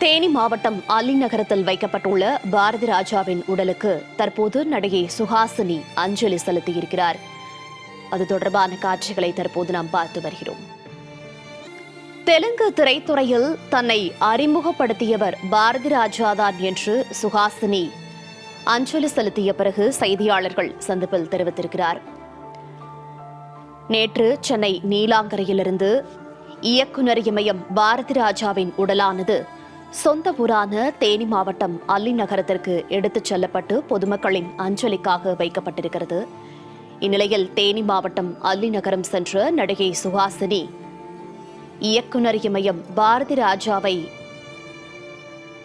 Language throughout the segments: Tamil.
தேனி மாவட்டம் அல்லி நகரத்தில் வைக்கப்பட்டுள்ள பாரதி ராஜாவின் உடலுக்கு தற்போது நடிகை சுஹாசினி அஞ்சலி செலுத்தியிருக்கிறார். அது தொடர்பான காட்சிகளை தற்போது நாம் பார்த்து வருகிறோம். தெலுங்கு திரைத்துறையில் தன்னை அறிமுகப்படுத்தியவர் பாரதி ராஜாதான் என்று சுஹாசினி அஞ்சலி செலுத்திய பிறகு செய்தியாளர்கள் சந்திப்பில் தெரிவித்திருக்கிறார். நேற்று சென்னை நீலாங்கரையிலிருந்து இயக்குநர் இமயம் பாரதி ராஜாவின் உடலானது சொந்த ஊரான தேனி மாவட்டம் அல்லி நகரத்திற்கு எடுத்துச் செல்லப்பட்டு பொதுமக்களின் அஞ்சலிக்காக வைக்கப்பட்டிருக்கிறது. இந்நிலையில் தேனி மாவட்டம் அல்லி நகரம் சென்ற நடிகை சுஹாசினி இயக்குநர் இமயம் பாரதி ராஜாவை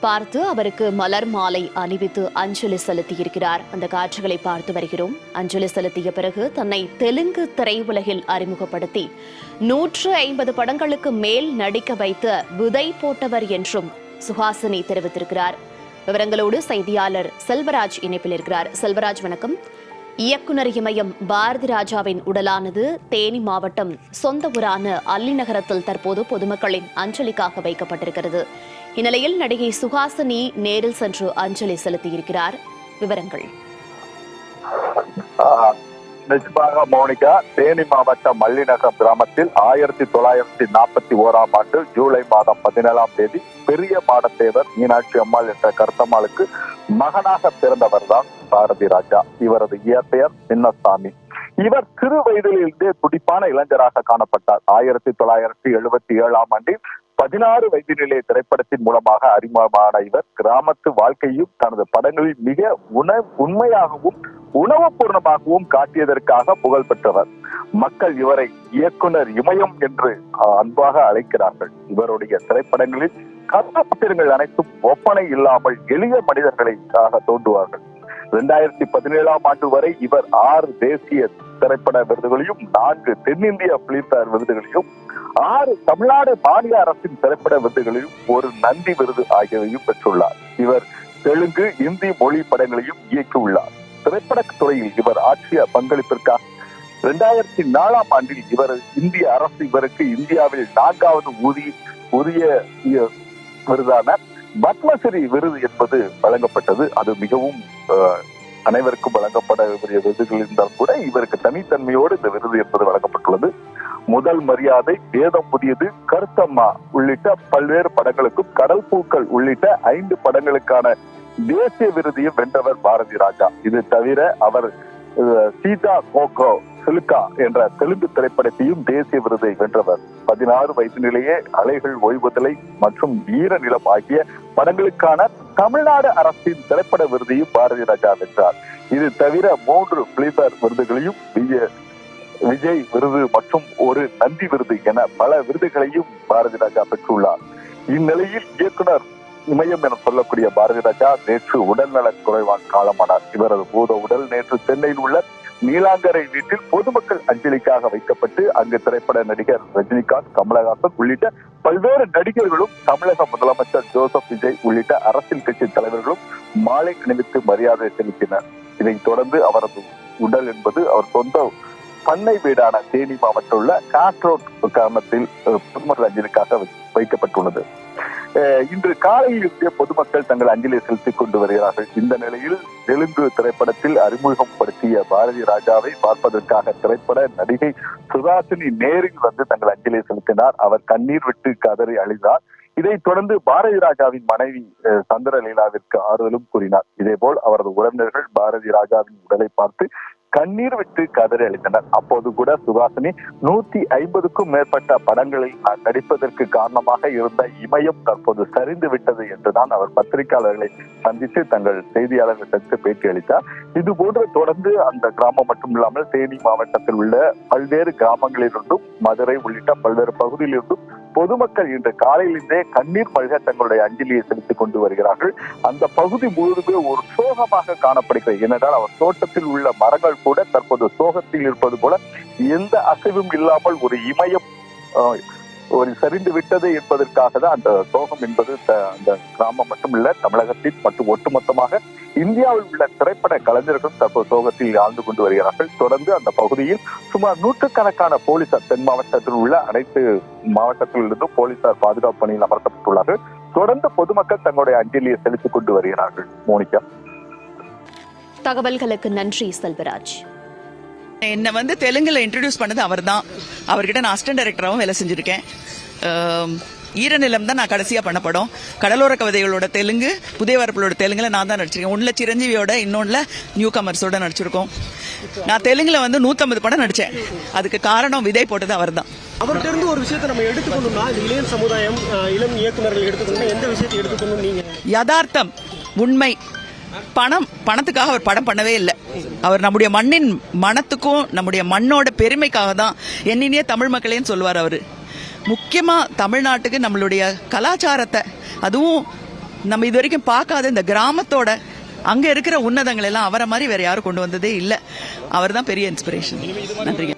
பார்த்து அவருக்கு மலர் மாலை அணிவித்து அஞ்சலி செலுத்தியிருக்கிறார். அந்த காட்சிகளை பார்த்து வருகிறோம். அஞ்சலி செலுத்திய பிறகு தன்னை தெலுங்கு திரையுலகில் அறிமுகப்படுத்தி 150 படங்களுக்கு மேல் நடிக்க வைத்து விதை போட்டவர் என்றும் சுஹாசினி தெரிவித்திருக்கிறார். விவரங்களோடு செய்தியாளர் செல்வராஜ் இணைப்பில் இருக்கிறார். செல்வராஜ், வணக்கம். இயக்குநர் இமயம் பாரதி ராஜாவின் உடலானது தேனி மாவட்டம் சொந்த ஊரான அல்லி நகரத்தில் தற்போது பொதுமக்களின் அஞ்சலிக்காக வைக்கப்பட்டிருக்கிறது. இந்நிலையில் நடிகை சுஹாசினி நேரில் சென்று அஞ்சலி செலுத்தியிருக்கிறார். விவரங்கள். நிச்சயமாக மோனிகா, தேனி மாவட்டம் அல்லிநகரம் கிராமத்தில் 1941 ஆண்டு ஜூலை மாதம் 17 பெரிய மாடத்தேவர் மீனாட்சி அம்மாள் என்ற கருத்தம்மாளுக்கு மகனாக பிறந்தவர் தான் பாரதி ராஜா. இவரது இயற்பெயர் சின்னசாமி. இவர் சிறு வயதிலிருந்தே துடிப்பான இளைஞராக காணப்பட்டார். 1977 ஆண்டில் 16 வயதிலே திரைப்படத்தின் மூலமாக அறிமுகமான இவர் கிராமத்து வாழ்க்கையும் தனது படங்களில் மிக உண்மையாகவும் உணவுபூர்ணமாகவும் காட்டியதற்காக புகழ் பெற்றவர். மக்கள் இவரை இயக்குனர் இமயம் என்று அன்பாக அழைக்கிறார்கள். இவருடைய திரைப்படங்களில் கதாபாத்திரங்கள் அனைத்தும் ஒப்பனை இல்லாமல் எளிய மனிதர்களுக்காக தோன்றுவார்கள். 2017 ஆண்டு வரை இவர் 6 தேசிய திரைப்பட விருதுகளையும் 4 தென்னிந்திய பிலிம்பேர் விருதுகளையும் 6 தமிழ்நாடு மாநில அரசின் திரைப்பட விருதுகளையும் 1 நந்தி விருது ஆகியவையும் பெற்றுள்ளார். இவர் தெலுங்கு, இந்தி மொழி படங்களையும் இயக்கியுள்ளார். திரைப்படத் துறையில் இவர் ஆற்றிய பங்களிப்பிற்காக 2004 ஆண்டில் இந்திய அரசு இவருக்கு இந்தியாவில் 4வது உரிய விருதான பத்மஸ்ரீ விருது என்பது வழங்கப்பட்டது. அது மிகவும் அனைவருக்கும் வழங்கப்பட வேண்டிய விருதுகள் இருந்தால் கூட இவருக்கு தனித்தன்மையோடு இந்த விருது என்பது வழங்கப்பட்டுள்ளது. முதல் மரியாதை, வேதம் புதியது, கருத்தம்மா உள்ளிட்ட பல்வேறு படங்களுக்கும் கடல் பூக்கள் உள்ளிட்ட 5 படங்களுக்கான தேசிய விருதையும் வென்றவர் பாரதி ராஜா. இது தவிர அவர் சீதா கோகோ சிலுக்கா என்ற தெலுங்கு திரைப்படத்தையும் தேசிய விருதை வென்றவர். 16 வயதிலேயே அலைகள் ஓய்வுதலை மற்றும் ஈர நிலம் ஆகிய படங்களுக்கான தமிழ்நாடு அரசின் திரைப்பட விருதையும் பாரதி ராஜா வென்றார். இது தவிர 3 பிலிம்பேர் விருதுகளையும், விஜய் விருது மற்றும் 1 நந்தி விருது என பல விருதுகளையும் பாரதி ராஜா பெற்றுள்ளார். இந்நிலையில் இயக்குனர் இமயம் என சொல்லக்கூடிய பாரதி ராஜா நேற்று உடல்நலக் குறைவால் காலமானார். இவரது பூத உடல் நேற்று சென்னையில் உள்ள நீலாங்கரை வீட்டில் பொதுமக்கள் அஞ்சலிக்காக வைக்கப்பட்டு அங்கு திரைப்பட நடிகர் ரஜினிகாந்த், கமலஹாசன் உள்ளிட்ட பல்வேறு நடிகர்களும் தமிழக முதலமைச்சர் ஜோசப் விஜய் உள்ளிட்ட அரசியல் கட்சி தலைவர்களும் மாலை அணிவித்து மரியாதை செலுத்தினர். இதைத் தொடர்ந்து அவரது உடல் என்பது அவர் சொந்த பண்ணை வீடான தேனி மாவட்டம் உள்ள காட்ரோட் கிராமத்தில் பொதுமக்கள் அஞ்சலிக்காக வைக்கப்பட்டுள்ளது. இன்று காலையில் இருந்தே பொதுமக்கள் தங்கள் அஞ்சலியை செலுத்திக் கொண்டு வருகிறார்கள். இந்த நிலையில் தெலுங்கு திரைப்படத்தில் அறிமுகப்படுத்திய பாரதி ராஜாவை பார்ப்பதற்காக திரைப்பட நடிகை சுஹாசினி நேரில் வந்து தங்கள் அஞ்சலியை செலுத்தினார். அவர் கண்ணீர் விட்டு கதறி அழுதார். இதைத் தொடர்ந்து பாரதி ராஜாவின் மனைவி சந்திரலீலாவிற்கு ஆறுதலும் கூறினார். இதேபோல் அவரது உறவினர்கள் பாரதி ராஜாவின் உடலை பார்த்து கண்ணீர் விட்டு கதறி அளித்தனர். அப்போது கூட சுஹாசினி 150க்கும் மேற்பட்ட படங்களில் நடிப்பதற்கு காரணமாக இருந்த இமயம் தற்போது சரிந்து விட்டது என்றுதான் அவர் பத்திரிகையாளர்களை சந்தித்து தங்கள் செய்தியாளர்கள் சந்தித்து பேட்டி அளித்தார். இது போன்று தொடர்ந்து அந்த கிராமம் மட்டும் இல்லாமல் தேனி மாவட்டத்தில் உள்ள பல்வேறு கிராமங்களிலிருந்தும் மதுரை உள்ளிட்ட பல்வேறு பகுதியிலிருந்தும் பொதுமக்கள் இன்று காலையிலிருந்தே கண்ணீர் மல்க தங்களுடைய அஞ்சலியை செலுத்திக் கொண்டு வருகிறார்கள். அந்த பகுதி முழுவதுமே ஒரு சோகமாக காணப்படுகிறது. ஏனென்றால் அவர் தோட்டத்தில் உள்ள மரங்கள் கூட தற்போது சோகத்தில் இருப்பது போல எந்த அசைவும் இல்லாமல் ஒரு இமயம் ஒரு சரிந்து விட்டது என்பதற்காக தான் அந்த சோகம் என்பது அந்த கிராமம் மட்டும் இல்ல, தமிழகத்தில் மற்றும் ஒட்டுமொத்தமாக இந்தியாவில் உள்ள திரைப்பட கலைஞர்களும் தற்போது சோகத்தில் ஆழ்ந்து கொண்டு வருகிறார்கள். தொடர்ந்து அந்த பகுதியில் சுமார் 100கணக்கான போலீசார் தென் மாவட்டத்தில் உள்ள அனைத்து மாவட்டத்தில் இருந்தும் போலீசார் பாதுகாப்பு பணியில் அமர்த்தப்பட்டுள்ளார்கள். தொடர்ந்து பொதுமக்கள் தங்களுடைய அஞ்சலியை செலுத்திக் கொண்டு வருகிறார்கள். மோனிகா, தகவல்களுக்கு நன்றி செல்வராஜ். என்னை தெலுங்குல இன்ட்ரடியூஸ் பண்ணது அவர் தான். அவர்கிட்ட நான் அசிஸ்டன்ட் டைரக்டராகவும் வேலை செஞ்சிருக்கேன். ஈரநிலம் தான் நான் கடைசியா பண்ண படம். கடலோர கவிதைகளோட தெலுங்கு, புதிய வரப்புகளோட தெலுங்குல நான் தான் நடிச்சிருக்கேன். ஒன்னுல சிரஞ்சீவியோட, இன்னொன்னுல நியூ கமர்ஸோட நடிச்சிருக்கோம். நான் தெலுங்குல 150 படம் நடிச்சேன். அதுக்கு காரணம் விதை போட்டது அவர் தான். அவர்கிட்ட இருந்து ஒரு விஷயத்தை நம்ம எடுத்துக்கணும்னா, இளைய சமுதாயம், இளம் இயக்குநர்கள் எடுத்துக்கணும்னா எந்த விஷயத்தை எடுத்துக்கணும் நீங்க? யதார்த்தம், உண்மை. பணத்துக்காக அவர் படம் பண்ணவே இல்லை. அவர் நம்முடைய மண்ணின் மனத்துக்கும் நம்முடைய மண்ணோட பெருமைக்காக தான் என்னையே தமிழ் மக்களேன்னு சொல்லுவார். அவரு முக்கியமா தமிழ்நாட்டுக்கு நம்மளுடைய கலாச்சாரத்தை, அதுவும் நம்ம இது வரைக்கும் பார்க்காத இந்த கிராமத்தோட அங்க இருக்கிற உன்னதங்கள் எல்லாம் அவரை மாதிரி வேற யாரும் கொண்டு வந்ததே இல்லை. அவர் தான் பெரிய இன்ஸ்பிரேஷன். நன்றிங்க.